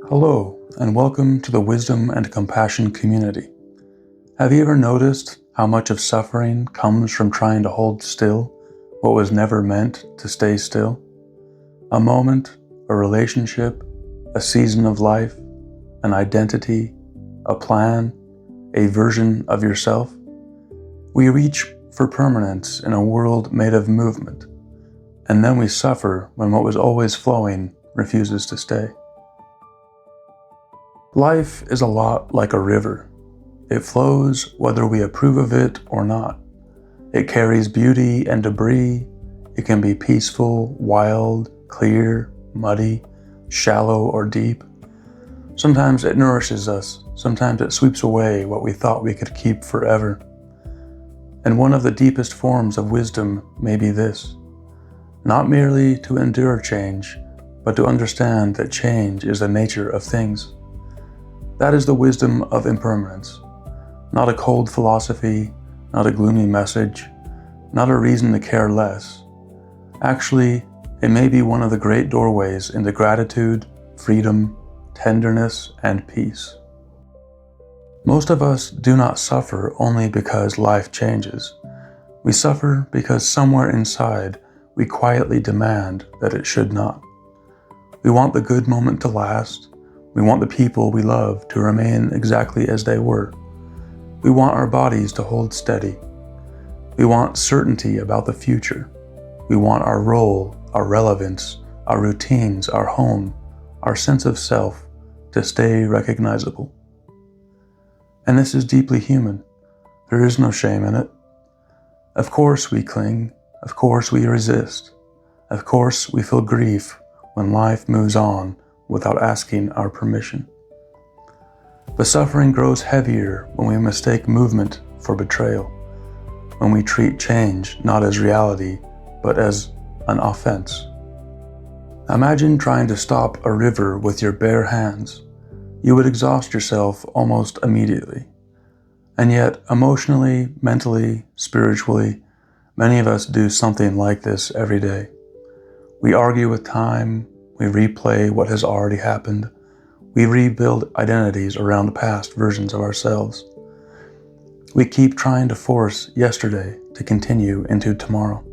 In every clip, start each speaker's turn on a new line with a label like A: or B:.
A: Hello, and welcome to the Wisdom and Compassion community. Have you ever noticed how much of suffering comes from trying to hold still what was never meant to stay still? A moment, a relationship, a season of life, an identity, a plan, a version of yourself? We reach for permanence in a world made of movement, and then we suffer when what was always flowing refuses to stay. Life is a lot like a river. It flows whether we approve of it or not. It carries beauty and debris. It can be peaceful, wild, clear, muddy, shallow, or deep. Sometimes it nourishes us. Sometimes it sweeps away what we thought we could keep forever. And one of the deepest forms of wisdom may be this: not merely to endure change, but to understand that change is the nature of things. That is the wisdom of impermanence. Not a cold philosophy, not a gloomy message, not a reason to care less. Actually, it may be one of the great doorways into gratitude, freedom, tenderness, and peace. Most of us do not suffer only because life changes. We suffer because somewhere inside we quietly demand that it should not. We want the good moment to last. We want the people we love to remain exactly as they were. We want our bodies to hold steady. We want certainty about the future. We want our role, our relevance, our routines, our home, our sense of self to stay recognizable. And this is deeply human. There is no shame in it. Of course we cling. Of course we resist. Of course we feel grief when life moves on without asking our permission. The suffering grows heavier when we mistake movement for betrayal, when we treat change not as reality, but as an offense. Imagine trying to stop a river with your bare hands. You would exhaust yourself almost immediately. And yet, emotionally, mentally, spiritually, many of us do something like this every day. We argue with time. We replay what has already happened. We rebuild identities around past versions of ourselves. We keep trying to force yesterday to continue into tomorrow.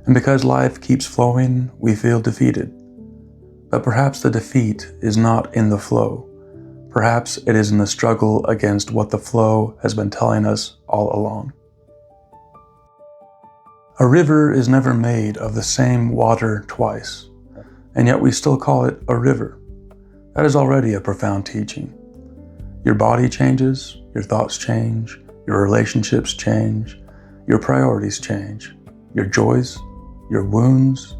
A: And because life keeps flowing, we feel defeated. But perhaps the defeat is not in the flow. Perhaps it is in the struggle against what the flow has been telling us all along. A river is never made of the same water twice. And yet we still call it a river. That is already a profound teaching. Your body changes, your thoughts change, your relationships change, your priorities change, your joys, your wounds,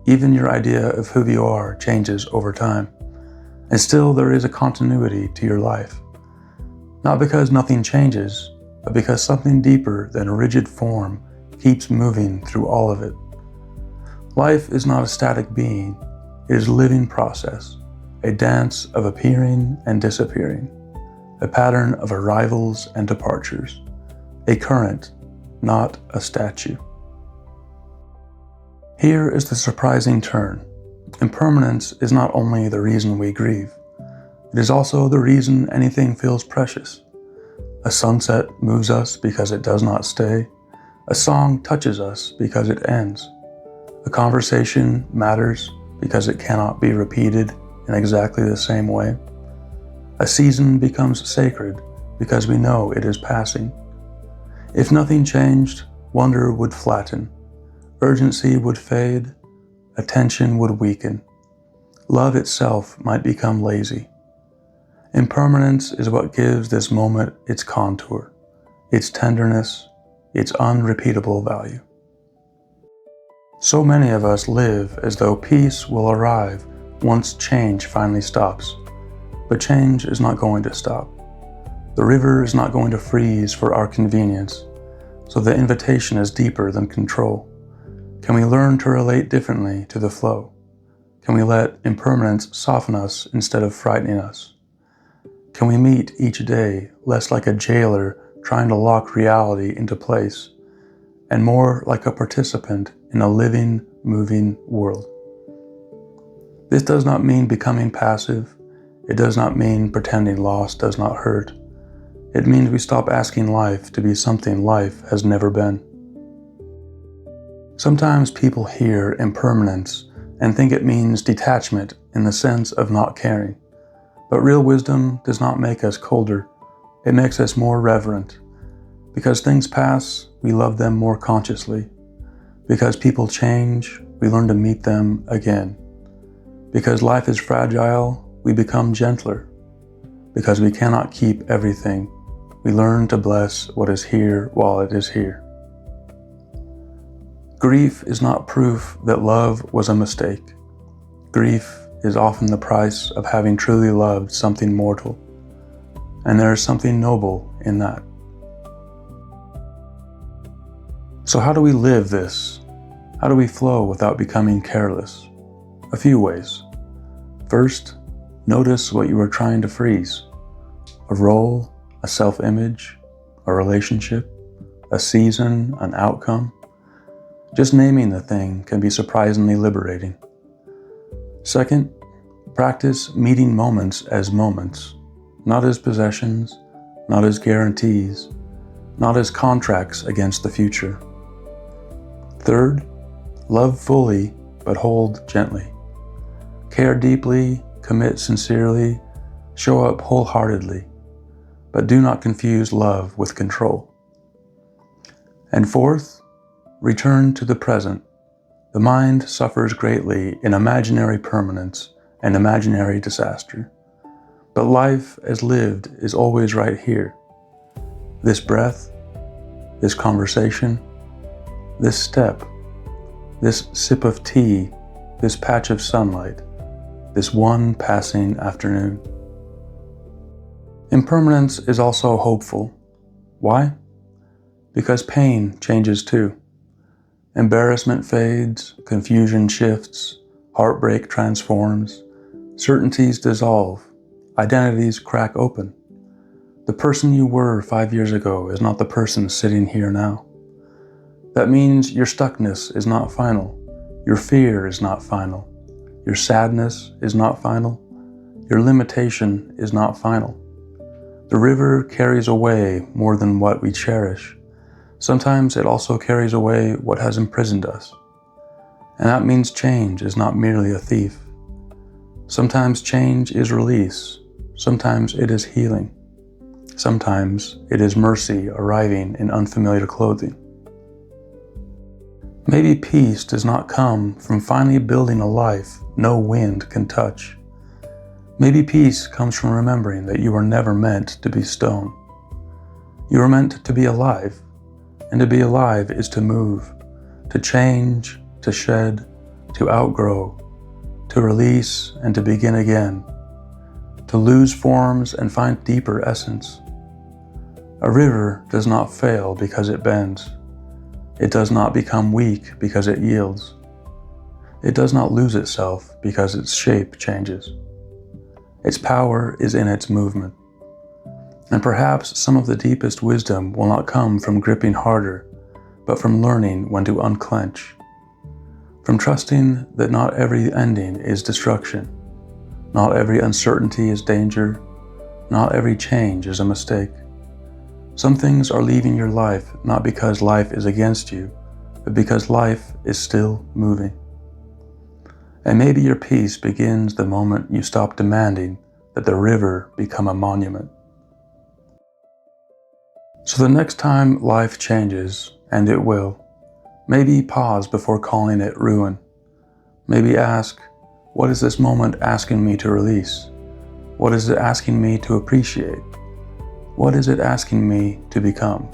A: even your idea of who you are changes over time. And still there is a continuity to your life. Not because nothing changes, but because something deeper than a rigid form keeps moving through all of it. Life is not a static being. It is a living process, a dance of appearing and disappearing, a pattern of arrivals and departures, a current, not a statue. Here is the surprising turn. Impermanence is not only the reason we grieve, it is also the reason anything feels precious. A sunset moves us because it does not stay. A song touches us because it ends. A conversation matters because it cannot be repeated in exactly the same way. A season becomes sacred because we know it is passing. If nothing changed, wonder would flatten, urgency would fade, attention would weaken. Love itself might become lazy. Impermanence is what gives this moment its contour, its tenderness, its unrepeatable value. So many of us live as though peace will arrive once change finally stops. But change is not going to stop. The river is not going to freeze for our convenience, so the invitation is deeper than control. Can we learn to relate differently to the flow? Can we let impermanence soften us instead of frightening us? Can we meet each day less like a jailer trying to lock reality into place, and more like a participant in a living, moving world? This does not mean becoming passive. It does not mean pretending loss does not hurt. It means we stop asking life to be something life has never been. Sometimes people hear impermanence and think it means detachment in the sense of not caring. But real wisdom does not make us colder. It makes us more reverent. Because things pass, we love them more consciously. Because people change, we learn to meet them again. Because life is fragile, we become gentler. Because we cannot keep everything, we learn to bless what is here while it is here. Grief is not proof that love was a mistake. Grief is often the price of having truly loved something mortal. And there is something noble in that. So how do we live this? How do we flow without becoming careless? A few ways. First, notice what you are trying to freeze. A role, a self-image, a relationship, a season, an outcome. Just naming the thing can be surprisingly liberating. Second, practice meeting moments as moments, not as possessions, not as guarantees, not as contracts against the future. Third, love fully, but hold gently. Care deeply, commit sincerely, show up wholeheartedly, but do not confuse love with control. And fourth, return to the present. The mind suffers greatly in imaginary permanence and imaginary disaster. But life as lived is always right here. This breath, this conversation, this step, this sip of tea, this patch of sunlight, this one passing afternoon. Impermanence is also hopeful. Why? Because pain changes too. Embarrassment fades, confusion shifts, heartbreak transforms, certainties dissolve, identities crack open. The person you were 5 years ago is not the person sitting here now. That means your stuckness is not final, your fear is not final, your sadness is not final, your limitation is not final. The river carries away more than what we cherish. Sometimes it also carries away what has imprisoned us. And that means change is not merely a thief. Sometimes change is release. Sometimes it is healing. Sometimes it is mercy arriving in unfamiliar clothing. Maybe peace does not come from finally building a life no wind can touch. Maybe peace comes from remembering that you were never meant to be stone. You were meant to be alive. And to be alive is to move, to change, to shed, to outgrow, to release and to begin again, to lose forms and find deeper essence. A river does not fail because it bends. It does not become weak because it yields. It does not lose itself because its shape changes. Its power is in its movement. And perhaps some of the deepest wisdom will not come from gripping harder, but from learning when to unclench. From trusting that not every ending is destruction, not every uncertainty is danger, not every change is a mistake. Some things are leaving your life not because life is against you, but because life is still moving. And maybe your peace begins the moment you stop demanding that the river become a monument. So the next time life changes, and it will, maybe pause before calling it ruin. Maybe ask, what is this moment asking me to release? What is it asking me to appreciate? What is it asking me to become?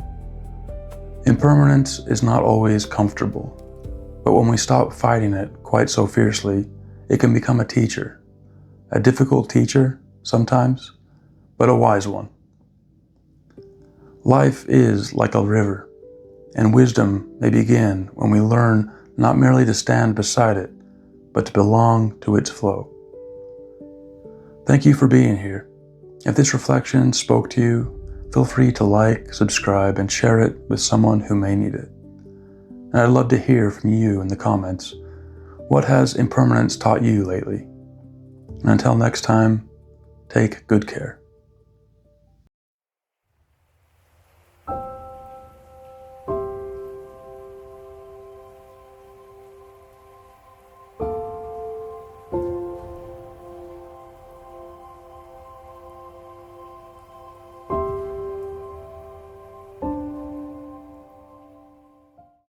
A: Impermanence is not always comfortable, but when we stop fighting it quite so fiercely, it can become a teacher. A difficult teacher, sometimes, but a wise one. Life is like a river, and wisdom may begin when we learn not merely to stand beside it, but to belong to its flow. Thank you for being here. If this reflection spoke to you, feel free to like, subscribe, and share it with someone who may need it. And I'd love to hear from you in the comments. What has impermanence taught you lately? And until next time, Take good care.